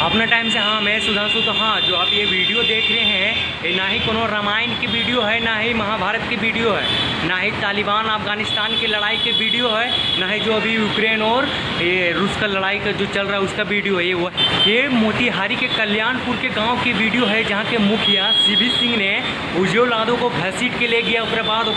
अपने टाइम से हाँ मैं सुधांशु तो हाँ जो आप ये वीडियो देख रहे हैं ये ना ही कोनो रामायण की वीडियो है, ना ही महाभारत की वीडियो है, ना ही तालिबान अफगानिस्तान की लड़ाई की वीडियो है, ना ही जो अभी यूक्रेन और ये रूस का लड़ाई का जो चल रहा है उसका वीडियो है। ये मोतिहारी के कल्याणपुर के गाँव की वीडियो है, जहाँ के मुखिया सीबी सिंह ने उज्जवल यादव को घसीट के ले गया, उसके बाद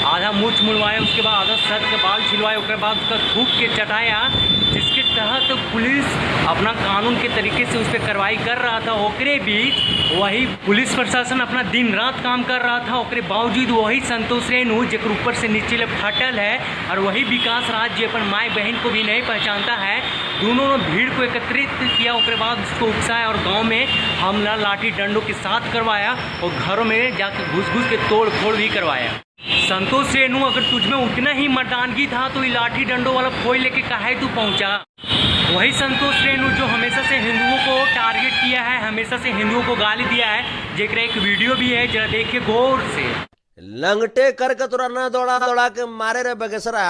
आधा मूछ मुड़वाया, उसके बाद आधा सर के बाल छिलवाए, उसके बाद उसका थूक के चटाया, जिसके तहत पुलिस अपना कानून के तरीके से उस पर कार्रवाई कर रहा था। ओकरे बीच वही पुलिस प्रशासन अपना दिन रात काम कर रहा था। ओकरे बावजूद वही संतोष रेणु जेकर ऊपर से नीचे ले फाटल है और वही विकास राज जो अपन माई बहन को भी नहीं पहचानता है, दोनों ने भीड़ को एकत्रित किया, उसके बाद उसको उकसाया और गांव में हमला लाठी डंडों के साथ करवाया और घरों में जाकर घुस घुस के तोड़ फोड़ भी करवाया। संतोष रेणु अगर तुझमें उतना ही मर्दानगी था तो ये लाठी डंडों वाला फोड़ लेके काहे तू पहुंचा? वही संतोष रेणु जो हमेशा से हिंदुओं को टारगेट किया है, हमेशा से हिंदुओं को गाली दिया है, जेकर एक वीडियो भी है, जरा देखिए गौर से। लंगटे करके तुरा न दौड़ा दौड़ा के मारे रे बगेसरा।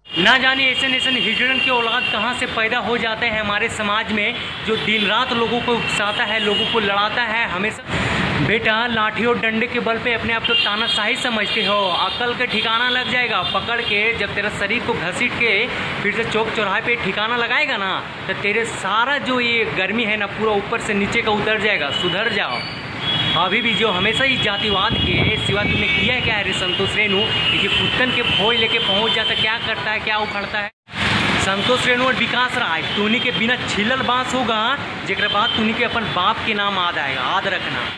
ना जाने ऐसे हिजड़न के औलाद कहाँ से पैदा हो जाते हैं हमारे समाज में, जो दिन रात लोगों को उकसाता है, लोगों को लड़ाता है। हमेशा बेटा लाठी और डंडे के बल पे अपने आप को तानाशाही समझते हो, अकल का ठिकाना लग जाएगा। पकड़ के जब तेरा शरीर को घसीट के फिर से चौक चौराहे पे ठिकाना लगाएगा ना, तो तेरे सारा जो ये गर्मी है ना पूरा ऊपर से नीचे का उतर जाएगा। सुधर जाओ। अभी भी जो हमेशा ही जातिवाद के सिवा तुमने किया है क्या है रे संतोष रेणु? ये कुत्तन के फौज लेके पहुंच जाता, क्या करता है, क्या उखड़ता है? संतोष रेणु और विकास राज तूनी के बिना छिलल बांस होगा, जेकर बाद तूनी के अपन बाप के नाम याद आएगा, याद रखना।